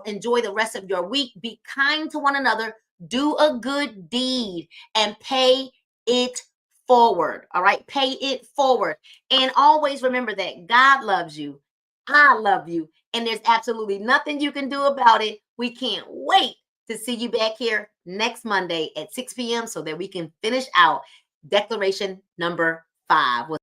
Enjoy the rest of your week. Be kind to one another. Do a good deed and pay it forward. All right. Pay it forward. And always remember that God loves you. I love you. And there's absolutely nothing you can do about it. We can't wait to see you back here next Monday at 6 p.m. so that we can finish out declaration number 5.